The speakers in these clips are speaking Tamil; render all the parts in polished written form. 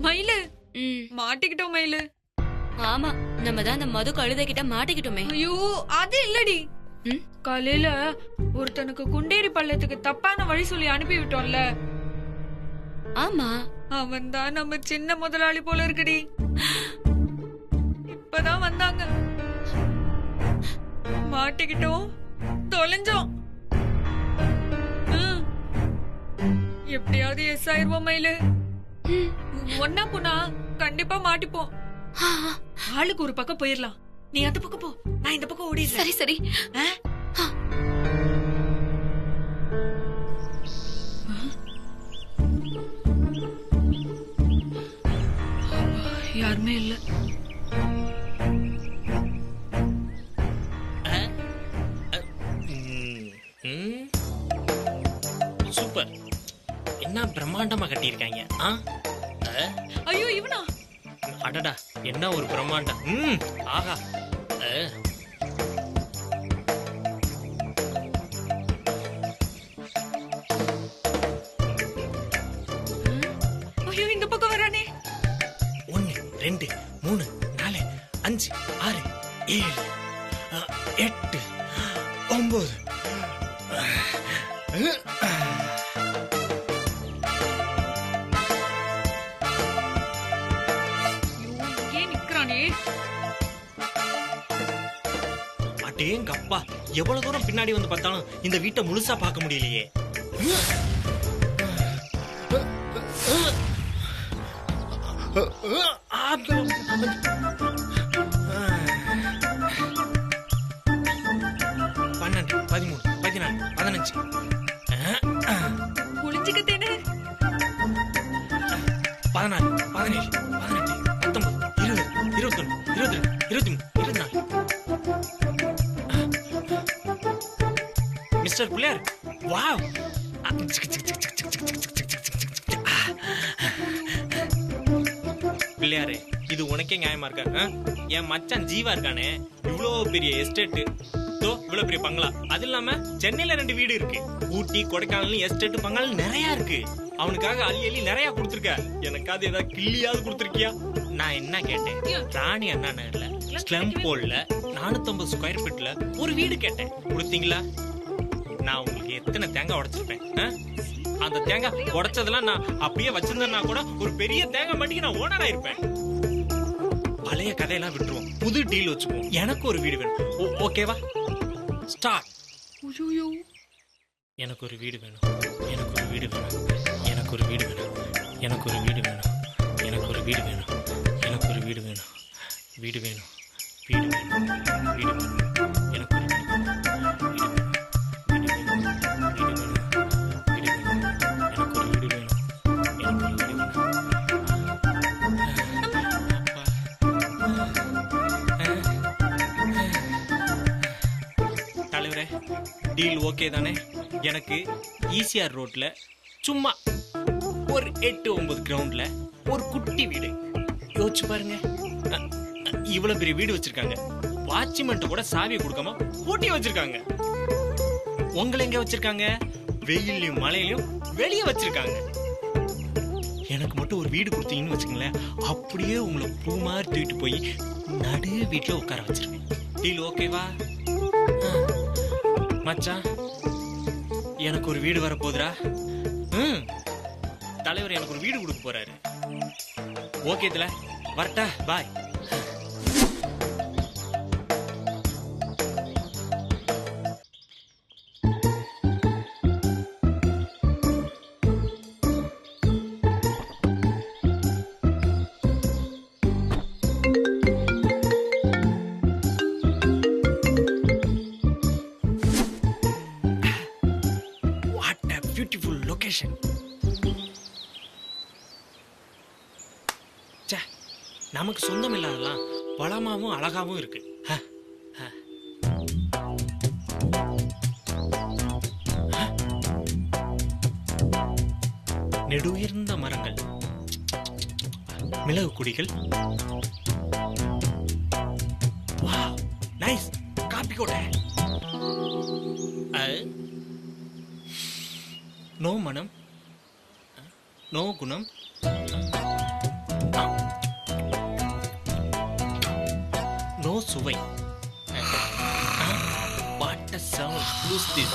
மயிலு ம். மாட்டிக்கிட்டோம் மயிலு. ஆமா, நம்ம தான் அந்த மது கழுதைகிட்ட மாட்டிக்கிட்டோமே. ஐயோ அது இல்லடி. ம்? காலையில ஒருத்தனுக்கு குண்டேரி பள்ளத்துக்கு தப்பான வழி சொல்லி அனுப்பி விட்டோம்ல, ஆமா. அவன் தான் நம்ம சின்ன முதலாளி போல இருக்குடி. இப்பதான் வந்தாங்க. மாட்டிக்கிட்டோம், தொலைஞ்சோம். ம். எப்படியாவது எஸ் ஆயிருவோம் மயிலு. ம். ஒன்னா போனா கண்டிப்பா மாட்டிப்போம். ஆ, ஆளுக்கு ஒரு பக்கம் போயிடலாம். நீ அந்த பக்கம் போ, நான் இந்த பக்கம் ஓடிடுறேன். சரி சரி. ஆ? ஆ. யாருமே இல்ல. சூப்பர். என்ன பிரம்மாண்டமா கட்டியிருக்காங்க. ஐயோ இவனா? அடடா, என்ன ஒரு பிரம்மாண்டம். ஆஹா. ஐயோ இந்த பக்கம் வரானே. 1 2 3 4 5 6 7 8 9. ஏன் நிக்கிறானே? அடேங்கப்பா, எவ்வளவு தூரம் பின்னாடி வந்து பார்த்தாலும் இந்த வீட்டை முழுசா பார்க்க முடியலையே. பன்னெண்டு 13 14 15. ஒளிஞ்சுக்கிட்டேனே. 16 17 18 19 20 21 22 23 24. Mister Pillaiyar, wow. பிள்ளையாரே, இது உனக்கே நியாயமா இருக்கா? என் மச்சான் ஜீவா இருக்கானே, இவ்வளோ பெரிய எஸ்டேட், இவ்வளவு பெரிய பங்களா, அது இல்லாம சென்னையில 2 வீடு இருக்கு. ஊட்டி கொடைக்கானல் எஸ்டேட் பங்களா நிறைய இருக்கு. அவனுக்காக அள்ளி நிறைய கொடுத்துருக்க. எனக்காவது ஏதாவது கிள்ளியாவது கொடுத்துருக்கியா? நான் என்ன கேட்டேன், ராணி அண்ணா நகர்ல ஸ்லம் போல்ல 450 ஸ்கொயர் ஃபீட்ல ஒரு வீடு கேட்டேன். கொடுத்தீங்களா? நான் உங்களுக்கு எத்தனை தேங்காய் உடைச்சிருப்பேன். அந்த தேங்காய் உடைச்சதெல்லாம் நான் அப்படியே வச்சிருந்தேன்னா கூட ஒரு பெரிய தேங்காய் மாட்டிக்கு நான் ஓனர் ஆயிருப்பேன். பழைய கதையெல்லாம் விட்டுருவோம், புது டீல் வச்சுக்குவோம். எனக்கு ஒரு வீடு வேணும். ஓகேவா? ஸ்டார்ட். எனக்கு ஒரு வீடு வேணும், எனக்கு ஒரு வீடு வேணும், எனக்கு ஒரு வீடு வேணும், எனக்கு ஒரு வீடு வேணும், எனக்கு ஒரு வீடு வேணும், எனக்கு ஒரு வீடு வேணும், வீடு வேணும், வீடு வேணும், வீடு வேணும், எனக்கு ஒரு வீடு வேணும், வீடு வேணும், வீடு வேணும், வீடு வேணும், வீடு வேணும், எனக்கு ஒரு வீடு வேணும், எனக்கு ஒரு வீடு வேணும். தலைவரே, டீல் ஓகே தானே? எனக்கு ஈசிஆர் ரோட்ல சும்மா ஒரு 8-9 கிரவுண்ட்ல ஒரு குட்டி வீடு. யோசிச்சு பாருங்க, இவ்வளவு பெரிய வீடு வச்சிருக்காங்க. வாட்ச்மேன் கூட சாவியை கொடுக்காம பூட்டி வச்சிருக்காங்க. உங்களை எங்க வச்சிருக்காங்க? வெயிலையும் மழையிலையும் வெளியே வச்சிருக்காங்க. எனக்கு மட்டும் ஒரு வீடு கொடுத்தீங்கன்னு வச்சுக்கங்களேன், அப்படியே உங்களை பூ மாதிரி தூக்கிட்டு போய் நடு வீட்டுல உட்கார வச்சிருக்கேன். டீல் ஓகேவா? மச்சான், எனக்கு ஒரு வீடு வரப்போகுதுடா. தலைவர் எனக்கு ஒரு வீடு கொடுக்க போறாரு. ஓகே தல, வரட்டா, பாய். Beautiful location. நமக்கு சொந்தம் இல்லாதெல்லாம் வளமாவும் அழகாவும் இருக்கு. நெடுயுயர்ந்த மரங்கள், மிளகு குடிகள், வாவ் நைஸ், காப்பி கோட்டை. நோ மனம், நோ குணம், சுவை. What a sound. Who's this?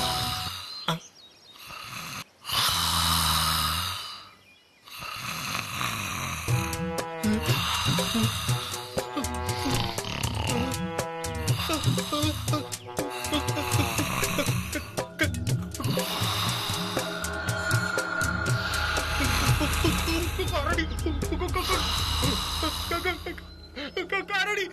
கரடி.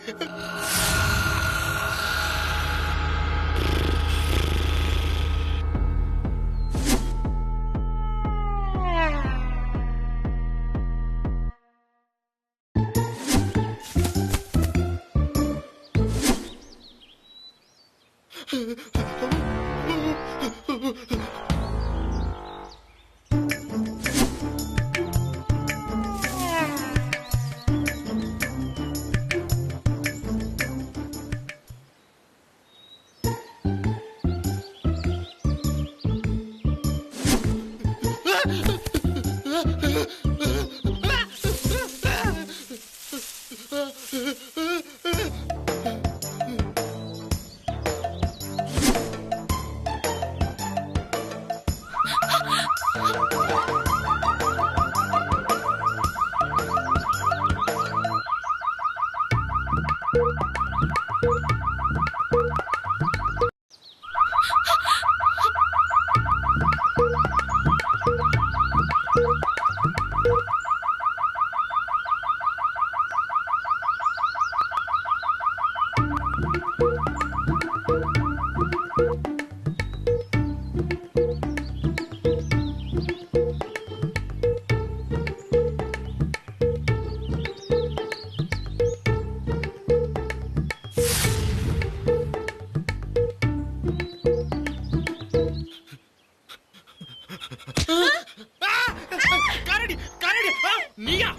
நீயா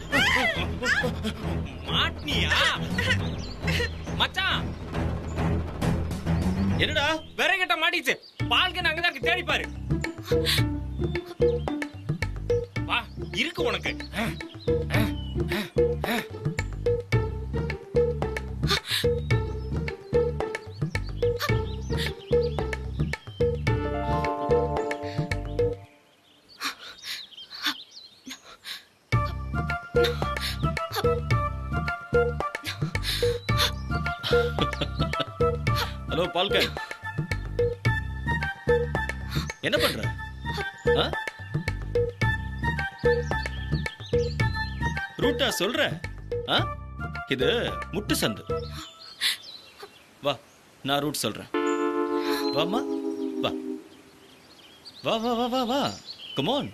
மாட்னியா மச்சான்? என்னடா விறகட்ட மாட்டிச்சு? பால்கன் அங்கதான் இருக்கு, தேடி பாரு. வா, இருக்கு உனக்கு. ஹலோ பால்கன், என்ன பண்ற? ரூட்டா சொல்ற? இது முட்டு சந்து. வா, நான் ரூட் சொல்றேன். வாமா, வா வா வா வா வா வா, கம் ஆன்.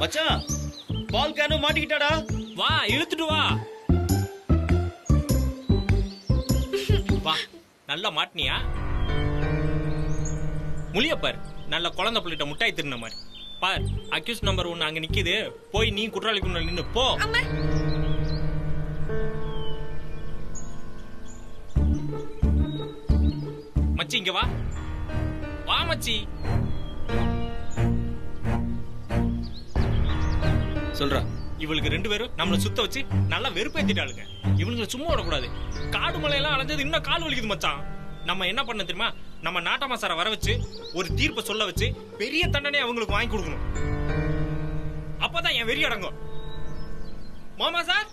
மச்சான், பால்கனு மாட்டிக்கிட்டாடா. வா, இழுத்துட்டு வா. வா, நல்லா மாட்டினியா? முழியப்பார், நல்ல குழந்தை பிள்ளைகிட்ட முட்டாய் திருந்த மாதிரி. பார், அக்யூஸ் நம்பர் 1 அங்க நிக்குது. போய் நீ குற்றவாளி குண்டல் நின்னு போ. மச்சி இங்க வா. வா மச்சி. சொல்றா. இவளுக்கு 2 பேரும் நம்மள சுத்த வச்சு நல்லா வெறுப்பேத்திட்டாளுங்க. இவனுங்களை சும்மா விடக்கூடாது. காடு மலையெல்லாம் அலைஞ்சது இன்னும் கால் வலிக்குது மச்சான். நம்ம என்ன பண்ண தெரியுமா? நம்ம நாட்டமா சாரை வர வச்சு ஒரு தீர்ப்பை சொல்ல வச்சு பெரிய தண்டனை அவங்களுக்கு வாங்கி கொடுக்கணும். அப்பதான் என் வெறி அடங்கும். மாமா சார்,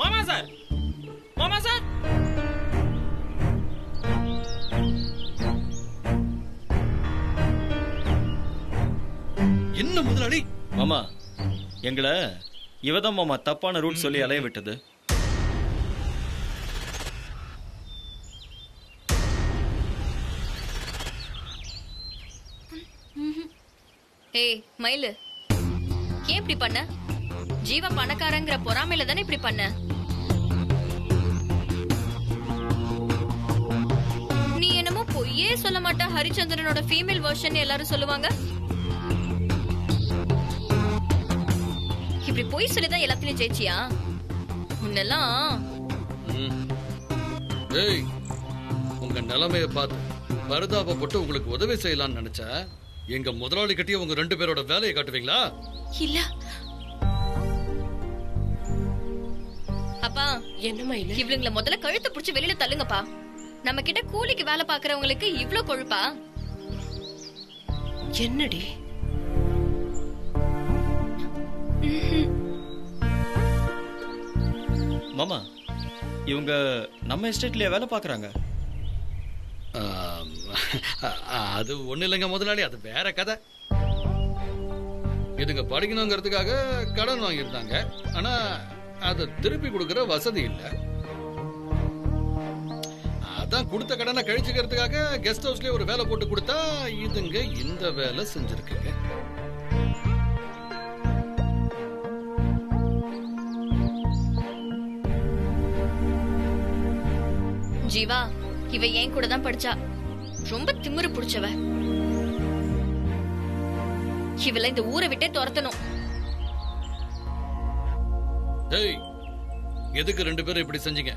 மாமா சார், மாமா சார். என்ன முதலாளி? மாமா, எங்களை இவதான் மாமா தப்பான ரூட் சொல்லி அலைய விட்டது. ஏய் மயிலு, ஏன் இப்படி பண்ண? ஜீவா பணக்காரங்கிற பொறாமையில தானே இப்படி பண்ண? நீ என்னமோ பொய்யே சொல்ல மாட்டா, ஹரிச்சந்திரனோட ஃபீமேல் வெர்ஷன் எல்லாரும் சொல்லுவாங்க. இப்படி பொய் சொல்லிதான் எல்லாத்துலயும் ஜெயிச்சியா? முன்னெல்லாம் ஏய், உங்க நிலைமைய பார்த்து பரிதாபப்பட்டு உங்களுக்கு உதவி செய்யலாம்னு நினைச்சா எங்க முதலாளி கிட்டே உங்க 2 பேரோட வேலையை காட்டுவீங்களா? இல்ல, என்ன மயிலு? இவளுங்களை முதல்ல கழுத்தை புடிச்சு வெளியில தள்ளுங்கப்பா. நம்ம கிட்ட கூலிக்கு வேலை பாக்குறவங்களுக்கு இவ்ளோ கொழுப்பா? என்னடி? மாமா இவங்க நம்ம எஸ்டேட்லயே வேலை பார்க்கறாங்க. அது ஒண்ணு இல்லைங்க முதலாளி, அது வேற கதை. இதுங்க படிக்கணுங்கிறதுக்காக கடன் வாங்கியிருந்தாங்க. ஆனா அதை திருப்பி கொடுக்கிற வசதி இல்ல. அதான் கொடுத்த கடனை கழிச்சுக்கிறதுக்காக கெஸ்ட் ஹவுஸ்லயே ஒரு வேலை போட்டு கொடுத்தா இதுங்க இந்த வேலை செஞ்சிருக்குங்க. ஜீவா, இவ ஏன் கூட தான் படிச்சா. ரொம்ப திமிரு புடிச்சவ. இவள இந்த ஊரை விட்டே துரத்தணும். ஏய், எதுக்கு 2 பேரும் இப்படி செஞ்சீங்க?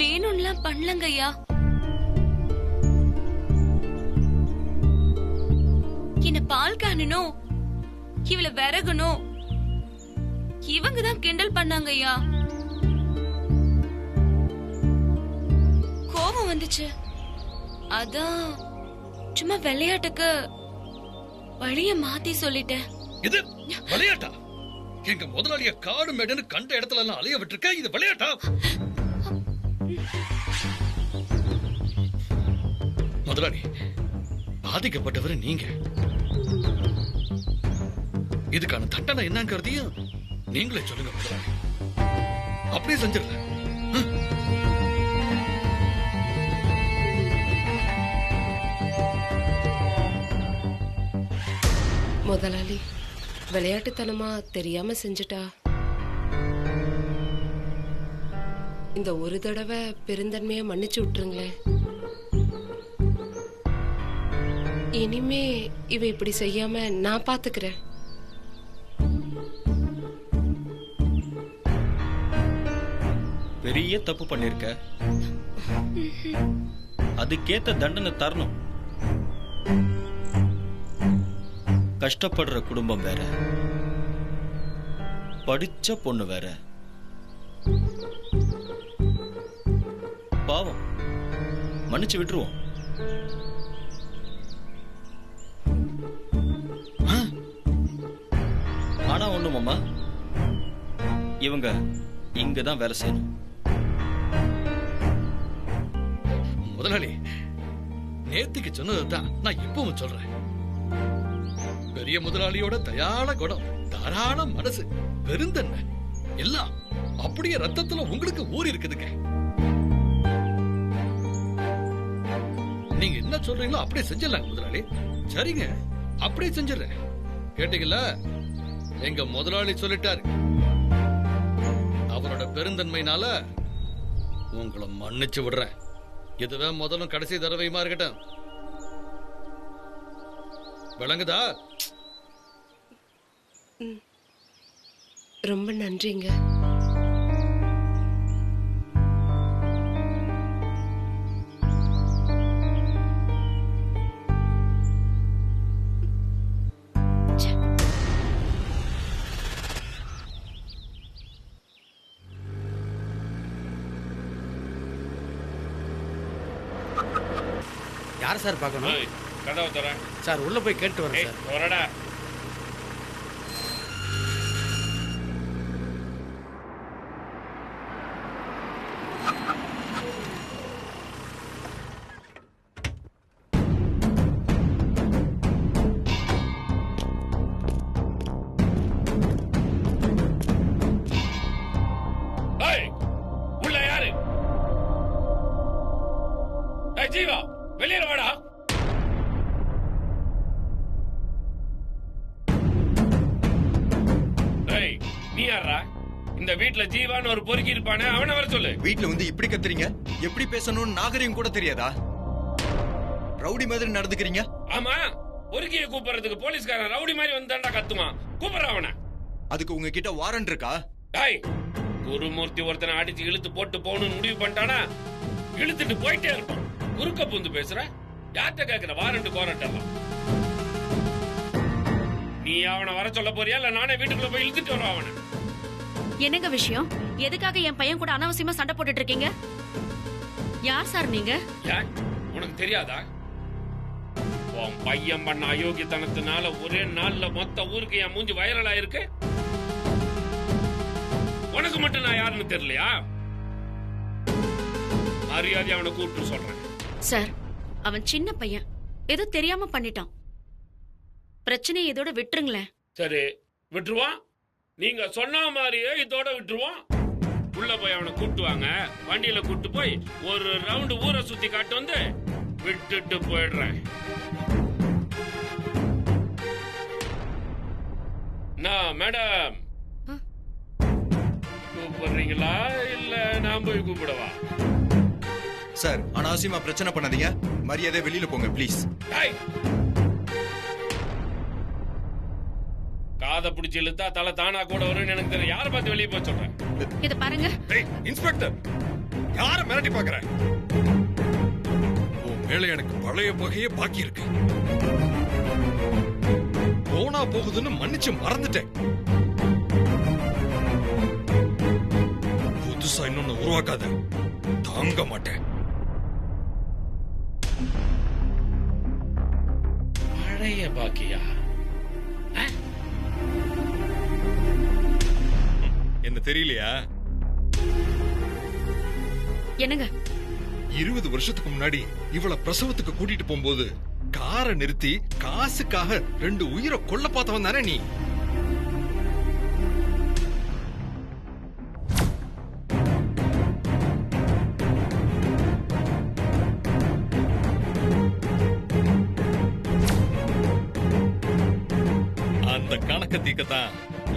வேணும்லாம் பண்ணலங்க ஐயா. என்ன பால் காணணும், இவள விறகணும், இவங்க தான் கிண்டல் பண்ணாங்க ஐயா. கோபம் வந்துச்சு, அதான் சும்மா விளையாட்டுக்கு வழிய மாத்தி சொல்லிட்டேன். இது விளையாட்டா? எங்க முதலாளிய காடு மேடுன்னு கண்ட இடத்துல எல்லாம் அலைய விட்டுருக்க. இது விளையாட்டா? முதலாளி, பாதிக்கப்பட்டவர் நீங்க. இதுக்கான தண்டனை என்னங்கிறதையும் நீங்களே சொல்லுங்க முதலாளி. அப்படியே செஞ்சிடல. முதலாளி விளையாட்டுத்தனமா தெரியாம செஞ்சுட்டா. இந்த ஒரு தடவை பெருந்தன்மையா மன்னிச்சு விட்டுருங்களேன். இனிமே இவ இப்படி செய்யாம நான் பாத்துக்கிறேன். பெரிய தப்பு பண்ணிருக்க, அதுக்கேத்த தண்டனை தரணும். கஷ்டப்படுற குடும்பம் வேற, படிச்ச பொண்ணு வேற. பாவம், மன்னிச்சு விட்டுருவோம். ஆனா ஒண்ணு மாமா, இவங்க இங்கதான் வேலை செய்யணும். முதலாளி, நேத்துக்கு சொன்னதுதான் நான் இப்பவும் சொல்றேன். பெரிய முதலாளியோட தயாள குணம், தாராள மனசு, பெருந்தன்மை எல்லாம் அப்படியே ரத்தத்துல உங்களுக்கு ஊறி இருக்குதுங்க. நீங்க என்ன சொல்றீங்களோ அப்படியே செஞ்சிடலாம் முதலாளி. சரிங்க, அப்படியே செஞ்சிடறேன். கேட்டீங்கல்ல, எங்க முதலாளி சொல்லிட்டாரு. அவரோட பெருந்தன்மையினால உங்களை மன்னிச்சு விடுறேன். இதுவே முதலும் கடைசி தடவையுமா இருக்கட்டும். விளங்குதா? ரொம்ப நன்றிங்க. யார் சார் பார்க்கணும்? கதவை தர சார் உள்ள போய் கேட்டு வரேன் சார். வரடா. உள்ள யாரு? ஜீவா, வெளியே வாடா. நீ யாரா? இந்த வீட்ல ஜீவான்னு ஒரு பொறுக்கி இருப்பானே, அவனை வர சொல்லு. வீட்ல வந்து இப்படி கத்துறீங்க? எப்படி பேசணும்னு நாகரிகம் கூட தெரியாதா? ரவுடி மாதிரி நடந்துக்கிறீங்க. ஆமா, பொறுக்கிய கூப்பிடுறதுக்கு போலீஸ்காரன் ரவுடி மாதிரி வந்தாண்டா கத்துவான். கூப்பிடுற அவனை. அதுக்கு உங்ககிட்ட வாரண்ட் இருக்கா? டேய், குருமூர்த்தி ஒருத்தனை அடிச்சு இழுத்து போட்டு போகணும்னு முடிவு பண்ணிட்டானா இழுத்துட்டு போயிட்டே இருப்பான். குறுக்க புந்து பேசுற? யார்கிட்ட கேக்குற வாரண்ட் கோரண்ட் எல்லாம்? நீ நீ அவனை வர சொல்ல போறியா இல்ல நானே வீட்டுக்குள்ள போய் இழுத்துட்டு வருவேன் அவனை? என்னங்க விஷயம்? எதுக்காக என் பையன் கூட அனாவசியமா சண்டை போட்டுட்டு இருக்கீங்க? யார் சார் நீங்க? ஏன் உனக்கு தெரியாதா? உன் பையன் பண்ண அயோக்கியத்தனத்தினால ஒரே நாள்ல மொத்த ஊருக்கு என் மூஞ்சி வைரலா இருக்கு. உனக்கு மட்டும் நான் யாருன்னு தெரியலையா? மரியாதை அவனை கூப்பிட்டு சொல்றேன். சார், அவன் சின்ன பையன், ஏதோ தெரியாம பண்ணிட்டான். பிரச்சனையை இதோட விட்டுருங்களேன். சரி விட்டுருவான். நீங்க சொன்ன மாதிரியே இதோட விட்டுருவான். உள்ள போய் அவனை கூட்டு வாங்க. வண்டியில கூட்டு போய் ஒரு ரவுண்டு ஊரை சுத்தி காட்டு வந்து விட்டுட்டு போயிடுறேன். நான் மேடம் கூப்பிடுறீங்களா இல்ல நான் போய் கூப்பிடவா? சார் அனாவசியமா பிரச்சனை பண்ணாதீங்க, மரியாதை வெளியில போங்க ப்ளீஸ். காதை பிடிச்சி இழுத்தா தலை தானா கூட வரும்னு எனக்கு தெரியும். யாரை பார்த்து வெளியே போய் சொல்றேன்? இத பாருங்க. இன்ஸ்பெக்டர், யார மிரட்டி பாக்குற? உன் மேல எனக்கு பழைய வகையே பாக்கி இருக்கு. போனா போகுதுன்னு மன்னிச்சு மறந்துட்டேன். புதுசா இன்னொன்னு உருவாக்காத, தாங்க மாட்டேன். பழைய பாக்கியா? என்ன தெரியலையா? என்னங்க? 20 வருஷத்துக்கு முன்னாடி இவள பிரசவத்துக்கு கூட்டிட்டு போகும்போது காரை நிறுத்தி காசுக்காக 2 உயிரை கொல்ல பார்த்தவன் தானே நீ? அந்த கணக்க தீக்கத்தான்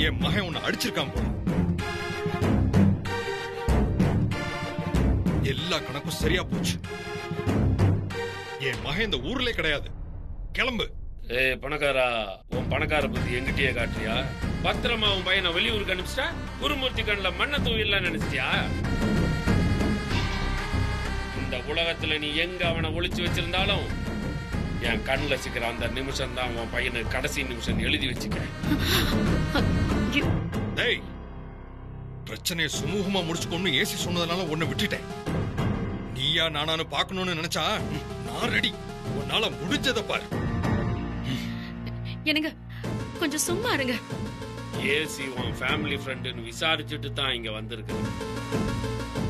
என் மகன் உன்னை அடிச்சிருக்கான் போல. எல்லா கணக்கும் சரியா போச்சு. என் மகன் இந்த ஊர்ல கிடையாது. கிளம்பு. ஏய் பணக்காரா, உன் பணக்கார பத்தி எங்கிட்டயே காட்டுறியா? பத்திரமா உன் பையனை வெளியூருக்கு அனுப்பிச்சிட்டா குருமூர்த்தி கண்ணுல மண்ணை தூவிடலாம் நினைச்சிட்டியா? இந்த உலகத்துல நீ எங்க அவனை ஒளிச்சு வச்சிருந்தாலும் என் கண்ணுல சிக்கிற அந்த நிமிஷம் தான் உன் பையனுக்கு கடைசி நிமிஷம் எழுதி வச்சுக்க. டேய், பிரச்சனையை சுமூகமா முடிச்சுக்கொண்டு ஏசி சொன்னதுனால உன்னை விட்டுட்டேன். நீயா நானானு பாக்கணும்னு நினைச்சா நான் ரெடி. உன்னால முடிஞ்சத பாரு. என்னங்க கொஞ்சம் சும்மா இருங்க. ஏசி உன் ஃபேமிலி ஃப்ரெண்டுன்னு விசாரிச்சுட்டு தான் இங்க வந்திருக்கு.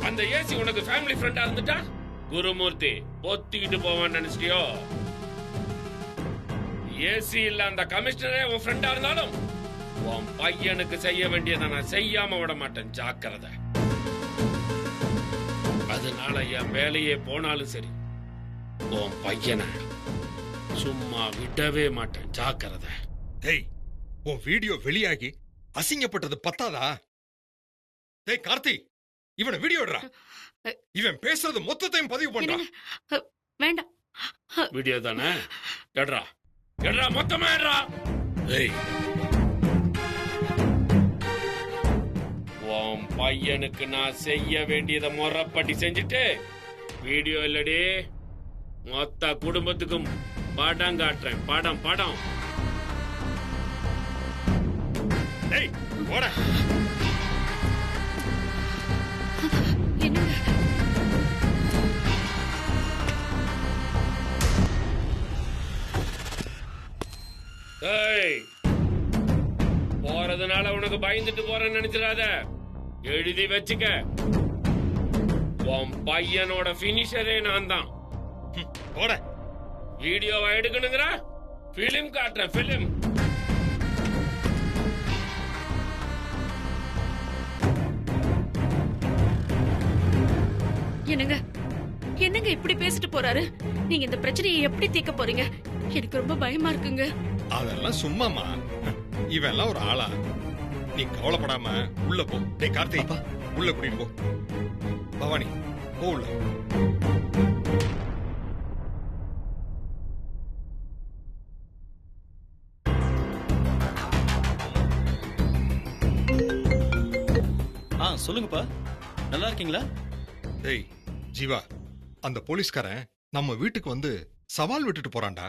அந்த ஏசி உனக்கு ஃபேமிலி ஃப்ரெண்டா இருந்துட்டா குருமூர்த்தி பொத்திக்கிட்டு போவான்னு நினைச்சிட்டியோ? ஏசி இல்ல அந்த கமிஷனரே உன் ஃப்ரெண்டா இருந்தாலும் உன் பையனுக்கு செய்ய வேண்டியதை நான் செய்யாம விட மாட்டேன். ஜாக்கிரதை. அதனால என் வேலையே போனாலும் சரி உன் பையனை சும்மா விடவே மாட்டேன். ஜாக்கிரதை. டேய், உன் வீடியோ வெளியாகி அசிங்கப்பட்டது பத்தாதா? டேய் கார்த்தி, இவனை வீடியோ எடுறா. இவன் பேசுறது மொத்தத்தையும் பதிவு பண்றான். வேண்டாம். வீடியோ தானே? எடுறா எடுறா, மொத்தமா எடுறா. டேய், உன் பையனுக்கு நான் செய்ய வேண்டியதை முறைப்படி செஞ்சுட்டு வீடியோ இல்லடி மொத்த குடும்பத்துக்கும் படம் காட்டுறேன். படம் படம். டேய் போடா. ஏய், போறதுனால உனக்கு பயந்துட்டு போறேன்னு நினைச்சிடாத. எழுதி வச்சுக்க, உன் பையனோட பினிஷரே நான் தான். போட. வீடியோவை எடுக்கணுங்கிற பிலிம் காட்டுறேன். பிலிம். என்னங்க என்னங்க இப்படி பேசிட்டு போறாரு? நீங்க இந்த பிரச்சனையை எப்படி தீர்க்க போறீங்க? எனக்கு ரொம்ப பயமா இருக்குங்க. அதெல்லாம் சும்மாமா. இவன் எல்லாம் ஒரு ஆளா? நீ கவலைப்படாம உள்ள போ. டேய் கார்த்தி, உள்ள கூட்டிட்டு போ. பவானி போ உள்ள. சொல்லுங்கப்பா, நல்லா இருக்கீங்களா? டேய் ஜீவா, அந்த போலீஸ்காரன் நம்ம வீட்டுக்கு வந்து சவால் விட்டுட்டு போறான்டா.